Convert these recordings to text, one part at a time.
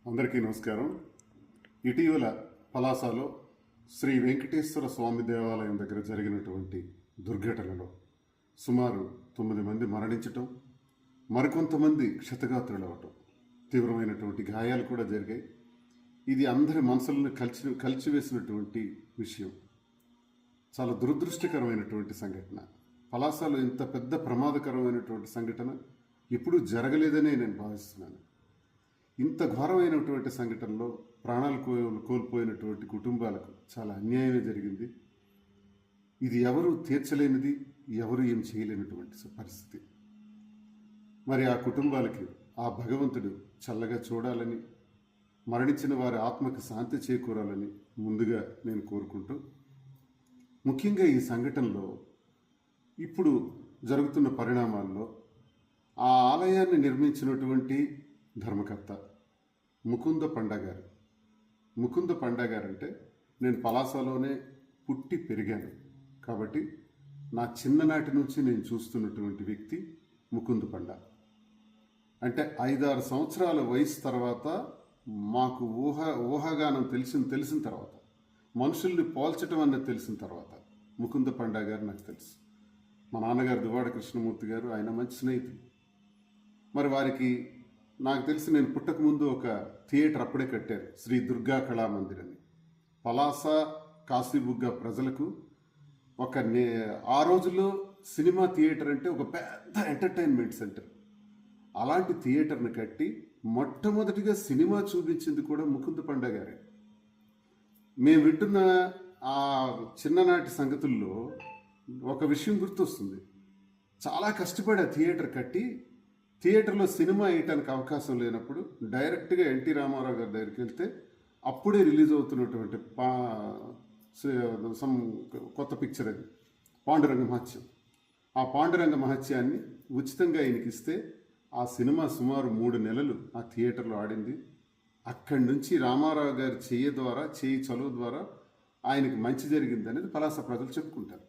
అందరికీ నమస్కారం. ఇటీవల పలాసలో శ్రీ వెంకటేశ్వర స్వామి దేవాలయం దగ్గర జరిగినటువంటి దుర్ఘటనలో సుమారు 9 మంది మరణించటం, మరికొంతమంది క్షతగాత్రులవటం, తీవ్రమైనటువంటి గాయాలు కూడా జరిగాయి. ఇది అందరి మనసులను కలిచివేసినటువంటి విషయం. చాలా దురదృష్టకరమైనటువంటి సంఘటన. పలాసలో ఇంత పెద్ద ప్రమాదకరమైనటువంటి సంఘటన ఎప్పుడూ జరగలేదనే నేను భావిస్తున్నాను. ఇంత ఘోరమైనటువంటి సంఘటనలో ప్రాణాలు కోల్పోయినటువంటి కుటుంబాలకు చాలా అన్యాయమే జరిగింది. ఇది ఎవరు తీర్చలేనిది, ఎవరు ఏం చేయలేనటువంటి పరిస్థితి. మరి ఆ కుటుంబాలకి ఆ భగవంతుడు చల్లగా చూడాలని, మరణించిన వారి ఆత్మకు శాంతి చేకూరాలని ముందుగా నేను కోరుకుంటూ, ముఖ్యంగా ఈ సంఘటనలో ఇప్పుడు జరుగుతున్న పరిణామాల్లో ఆ ఆలయాన్ని నిర్మించినటువంటి ధర్మకర్త ముకుంద పండా గారు. ముకుంద పండా గారు అంటే నేను పలాసలోనే పుట్టి పెరిగాను కాబట్టి నా చిన్ననాటి నుంచి నేను చూస్తున్నటువంటి వ్యక్తి ముకుంద పండా. అంటే 5-6 సంవత్సరాల వయసు తర్వాత మాకు ఊహాగానం తెలిసిన తర్వాత, మనుషుల్ని పోల్చటం అన్నది తెలిసిన తర్వాత ముకుంద పండా గారు నాకు తెలుసు. మా నాన్నగారు దువ్వాడ కృష్ణమూర్తి గారు, ఆయన మంచి స్నేహితులు. మరి వారికి నాకు తెలిసి నేను పుట్టకముందు ఒక థియేటర్ అప్పుడే కట్టారు, శ్రీ దుర్గా కళామందిర్ అని. పలాస కాశీబుగ్గ ప్రజలకు ఆ రోజుల్లో సినిమా థియేటర్ అంటే ఒక పెద్ద ఎంటర్టైన్మెంట్ సెంటర్. అలాంటి థియేటర్ని కట్టి మొట్టమొదటిగా సినిమా చూపించింది కూడా ముకుంద పండా గారే. మేము వింటున్న ఆ చిన్ననాటి సంగతుల్లో ఒక విషయం గుర్తొస్తుంది. చాలా కష్టపడి ఆ థియేటర్ కట్టి, థియేటర్లో సినిమా వేయటానికి అవకాశం లేనప్పుడు డైరెక్ట్గా ఎన్టీ రామారావు గారి దగ్గరికి వెళ్తే అప్పుడే రిలీజ్ అవుతున్నటువంటి కొత్త పిక్చర్ అది పాండురంగ మహత్యం. ఆ పాండురంగ మహత్యాన్ని ఉచితంగా ఆయనకి ఇస్తే ఆ సినిమా సుమారు 3 నెలలు ఆ థియేటర్లో ఆడింది. అక్కడి నుంచి రామారావు గారి చేయి చలువ ద్వారా ఆయనకి మంచి జరిగింది అనేది పలాస ప్రజలు చెప్పుకుంటారు.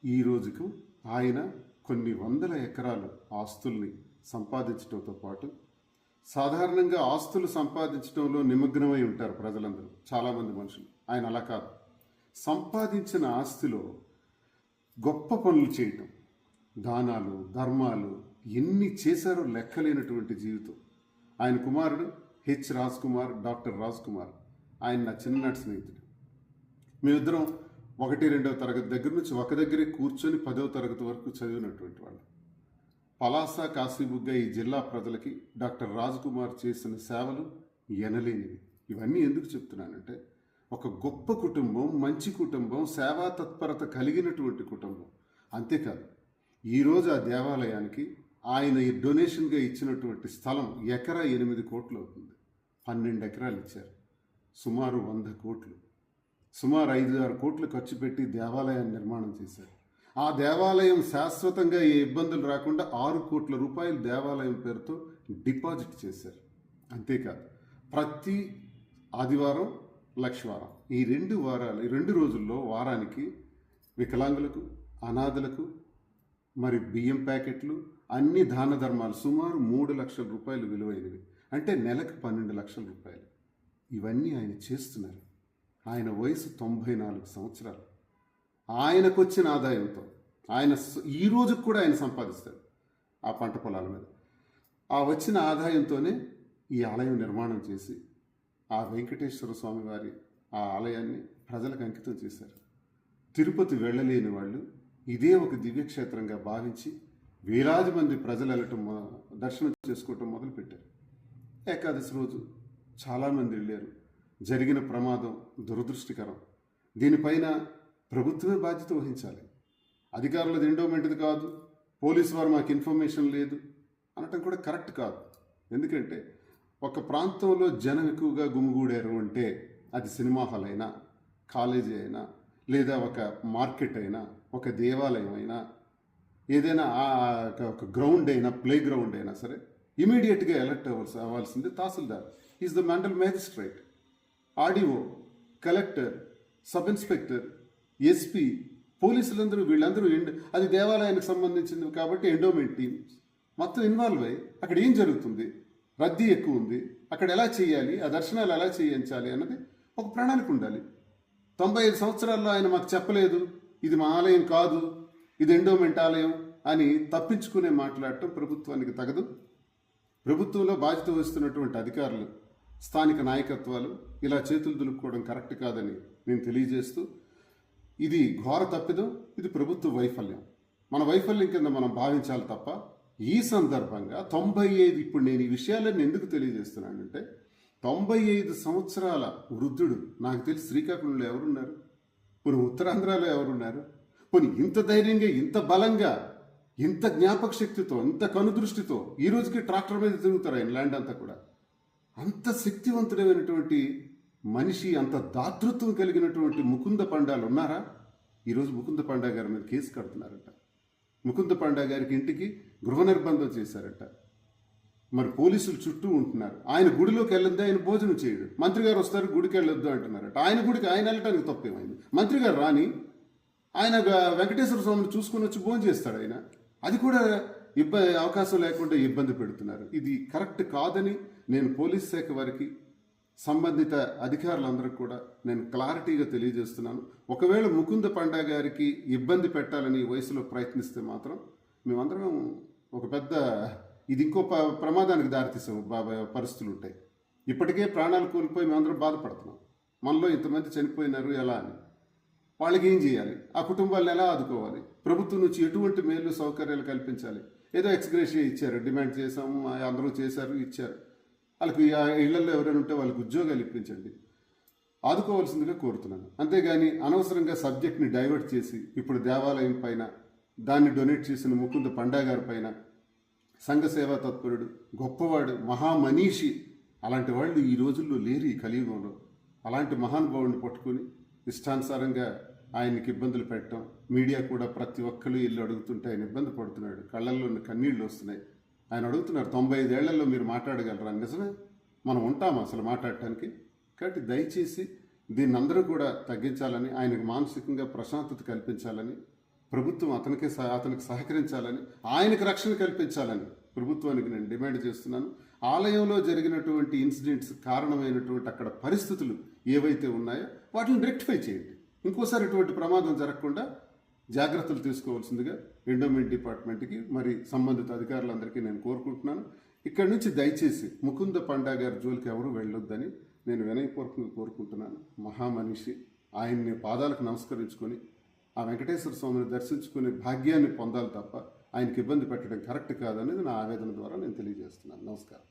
ఈ రోజుకు ఆయన కొన్ని వందల ఎకరాలు ఆస్తుల్ని సంపాదించడంతో పాటు, సాధారణంగా ఆస్తులు సంపాదించడంలో నిమగ్నమై ఉంటారు ప్రజలందరూ, చాలామంది మనుషులు. ఆయన అలా కాదు. సంపాదించిన ఆస్తిలో గొప్ప పనులు చేయటం, దానాలు, ధర్మాలు ఎన్ని చేశారో లెక్కలేనటువంటి జీవితం. ఆయన కుమారుడు రాజ్ కుమార్, డాక్టర్ రాజ్ కుమార్. ఆయన నా చిన్ననాటి స్నేహితుడు. మేమిద్దరం 1-2వ తరగతి దగ్గర నుంచి ఒక దగ్గరే కూర్చొని 10వ తరగతి వరకు చదివినటువంటి వాళ్ళు. పలాస కాశీబుగ్గ ఈ జిల్లా ప్రజలకి డాక్టర్ రాజ్ కుమార్ చేసిన సేవలు ఎనలేనివి. ఇవన్నీ ఎందుకు చెప్తున్నానంటే, ఒక గొప్ప కుటుంబం, మంచి కుటుంబం, సేవా తత్పరత కలిగినటువంటి కుటుంబం. అంతేకాదు, ఈరోజు ఆ దేవాలయానికి ఆయన డొనేషన్గా ఇచ్చినటువంటి స్థలం ఎకరా 8 కోట్లు అవుతుంది. 12 ఎకరాలు ఇచ్చారు. సుమారు 100 కోట్లు, సుమారు 5-6 కోట్లు ఖర్చు పెట్టి దేవాలయాన్ని నిర్మాణం చేశారు. ఆ దేవాలయం శాశ్వతంగా ఏ ఇబ్బందులు రాకుండా 6 కోట్ల రూపాయలు దేవాలయం పేరుతో డిపాజిట్ చేశారు. అంతేకాదు, ప్రతి ఆదివారం, లక్షవారం, ఈ 2 రోజుల్లో వారానికి వికలాంగులకు, అనాథలకు, మరి బియ్యం ప్యాకెట్లు, అన్ని దాన ధర్మాలు సుమారు 3 లక్షల రూపాయలు విలువైనవి. అంటే నెలకు 12 లక్షల రూపాయలు. ఇవన్నీ ఆయన చేస్తున్నారు. ఆయన వయసు 94 సంవత్సరాలు. ఆయనకు వచ్చిన ఆదాయంతో ఆయన ఈ రోజుకు కూడా ఆయన సంపాదిస్తాడు ఆ పంట పొలాల మీద. ఆ వచ్చిన ఆదాయంతోనే ఈ ఆలయం నిర్మాణం చేసి ఆ వెంకటేశ్వర స్వామి వారి ఆ ఆలయాన్ని ప్రజలకు అంకితం చేశారు. తిరుపతి వెళ్ళలేని వాళ్ళు ఇదే ఒక దివ్యక్షేత్రంగా భావించి వేలాది మంది ప్రజలు వెళ్ళటం, దర్శనం చేసుకోవటం మొదలుపెట్టారు. ఏకాదశి రోజు చాలామంది వెళ్ళారు. జరిగిన ప్రమాదం దురదృష్టకరం. దీనిపైన ప్రభుత్వమే బాధ్యత వహించాలి. అధికారులది ఎండోమెంట్ది కాదు, పోలీసు వారు మాకు ఇన్ఫర్మేషన్ లేదు అనటం కూడా కరెక్ట్ కాదు. ఎందుకంటే ఒక ప్రాంతంలో జనం ఎక్కువగా గుమిగూడారు అంటే, అది సినిమా హాల్ అయినా, కాలేజీ అయినా, లేదా ఒక మార్కెట్ అయినా, ఒక దేవాలయం అయినా, ఏదైనా ఒక గ్రౌండ్ అయినా, ప్లే గ్రౌండ్ అయినా సరే, ఇమీడియట్గా అలర్ట్ అవ్వాల్సింది tahsildar. Is the mandal magistrate. RDO, collector, sub inspector, SP, పోలీసులందరూ, వీళ్ళందరూ అది దేవాలయానికి సంబంధించింది కాబట్టి ఎండోమెంట్ టీమ్ మొత్తం ఇన్వాల్వ్ అయ్యి అక్కడ ఏం జరుగుతుంది, రద్దీ ఎక్కువ ఉంది, అక్కడ ఎలా చేయాలి, ఆ దర్శనాలు ఎలా చేయించాలి అన్నది ఒక ప్రణాళిక ఉండాలి. 95 సంవత్సరాల్లో ఆయన మాకు చెప్పలేదు, ఇది మా ఆలయం కాదు, ఇది ఎండోమెంట్ ఆలయం అని తప్పించుకునే మాట్లాడటం ప్రభుత్వానికి తగదు. ప్రభుత్వంలో బాధ్యత వహిస్తున్నటువంటి అధికారులు, స్థానిక నాయకత్వాలు ఇలా చేతులు దులుపుకోవడం కరెక్ట్ కాదని నేను తెలియజేస్తూ, ఇది ఘోర తప్పిదం, ఇది ప్రభుత్వ వైఫల్యం. మన వైఫల్యం కింద మనం భావించాలి తప్ప ఈ సందర్భంగా 95, ఇప్పుడు నేను ఈ విషయాలన్నీ ఎందుకు తెలియజేస్తున్నానంటే 95 సంవత్సరాల వృద్ధుడు, నాకు తెలిసి శ్రీకాకుళంలో ఎవరున్నారు, పోనీ ఉత్తరాంధ్రలో ఎవరున్నారు, పోనీ ఇంత ధైర్యంగా, ఇంత బలంగా, ఇంత జ్ఞాపక శక్తితో, ఇంత కనుదృష్టితో ఈ రోజుకి ట్రాక్టర్ మీద తిరుగుతారు ఆయన ల్యాండ్ అంతా కూడా. అంత శక్తివంతుడైనటువంటి మనిషి, అంత దాతృత్వం కలిగినటువంటి ముకుంద పండాలు ఉన్నారా? ఈరోజు ముకుంద పండా గారి మీద కేసు కడుతున్నారట. ముకుంద పండా గారికి ఇంటికి గృహ నిర్బంధం చేశారట. మరి పోలీసులు చుట్టూ ఉంటున్నారు. ఆయన గుడిలోకి వెళ్ళొద్దు, ఆయన భోజనం చేయడు. మంత్రి గారు వస్తారు, గుడికి వెళ్ళొద్దు అంటున్నారట. ఆయన గుడికి ఆయన వెళ్ళటానికి తప్పేమైంది? మంత్రి గారు రాని, ఆయన వెంకటేశ్వర స్వామిని చూసుకుని వచ్చి భోజనం చేస్తాడు. ఆయన అది కూడా అవకాశం లేకుండా ఇబ్బంది పెడుతున్నారు. ఇది కరెక్ట్ కాదని నేను పోలీస్ శాఖ వారికి, సంబంధిత అధికారులందరికీ కూడా నేను క్లారిటీగా తెలియజేస్తున్నాను. ఒకవేళ ముకుంద పండా గారికి ఇబ్బంది పెట్టాలని ఈ వయసులో ప్రయత్నిస్తే మాత్రం మేమందరం ఒక పెద్ద, ఇది ఇంకో ప్రమాదానికి దారితీసాము పరిస్థితులు ఉంటాయి. ఇప్పటికే ప్రాణాలు కోల్పోయి మేమందరం బాధపడుతున్నాం. మనలో ఇంతమంది చనిపోయినారు ఎలా అని. వాళ్ళకి ఏం చేయాలి? ఆ కుటుంబాలను ఎలా ఆదుకోవాలి? ప్రభుత్వం నుంచి ఎటువంటి మేలు సౌకర్యాలు కల్పించాలి? ఏదో ఎక్స్గ్రేషియా ఇచ్చారు, డిమాండ్ చేశాము, అందరూ చేశారు, ఇచ్చారు. వాళ్ళకి ఇళ్లలో ఎవరైనా ఉంటే వాళ్ళకి ఉద్యోగాలు ఇప్పించండి, ఆదుకోవాల్సిందిగా కోరుతున్నాను. అంతేగాని అనవసరంగా సబ్జెక్ట్ని డైవర్ట్ చేసి ఇప్పుడు దేవాలయం పైన, దాన్ని డొనేట్ చేసిన ముకుంద పండా గారి పైన, సంఘ సేవా తత్పరుడు, గొప్పవాడు, మహామనీషి, అలాంటి వాళ్ళు ఈ రోజుల్లో లేరు ఈ కలియుగంలో. అలాంటి మహానుభావుడిని పట్టుకొని ఇష్టానుసారంగా ఆయనకి ఇబ్బందులు పెట్టడం, మీడియా కూడా ప్రతి ఒక్కరు ఇల్లు అడుగుతుంటే ఆయన ఇబ్బంది పడుతున్నాడు, కళ్ళల్లో కన్నీళ్ళు వస్తున్నాయి. ఆయన అడుగుతున్నారు, 95 ఏళ్లలో మీరు మాట్లాడగలరా? నిజమే, మనం ఉంటాము అసలు మాట్లాడటానికి? కాబట్టి దయచేసి దీన్ని అందరూ కూడా తగ్గించాలని, ఆయనకు మానసికంగా ప్రశాంతత కల్పించాలని, ప్రభుత్వం అతనికి సహకరించాలని, ఆయనకు రక్షణ కల్పించాలని ప్రభుత్వానికి నేను డిమాండ్ చేస్తున్నాను. ఆలయంలో జరిగినటువంటి ఇన్సిడెంట్స్ కారణమైనటువంటి అక్కడ పరిస్థితులు ఏవైతే ఉన్నాయో వాటిని రెక్టిఫై చేయండి. ఇంకోసారి ఇటువంటి ప్రమాదం జరగకుండా జాగ్రత్తలు తీసుకోవాల్సిందిగా ఎండోమెంట్ డిపార్ట్మెంట్కి, మరి సంబంధిత అధికారులందరికీ నేను కోరుకుంటున్నాను. ఇక్కడి నుంచి దయచేసి ముకుంద పండా గారి జోలికి ఎవరు వెళ్ళొద్దని నేను వినయపూర్వకంగా కోరుకుంటున్నాను. మహామనిషి, ఆయన్ని పాదాలకు నమస్కరించుకొని ఆ వెంకటేశ్వర స్వామిని దర్శించుకునే భాగ్యాన్ని పొందాలి తప్ప ఆయనకి ఇబ్బంది పెట్టడం కరెక్ట్ కాదనేది నా ఆవేదన ద్వారా నేను తెలియజేస్తున్నాను. నమస్కారం.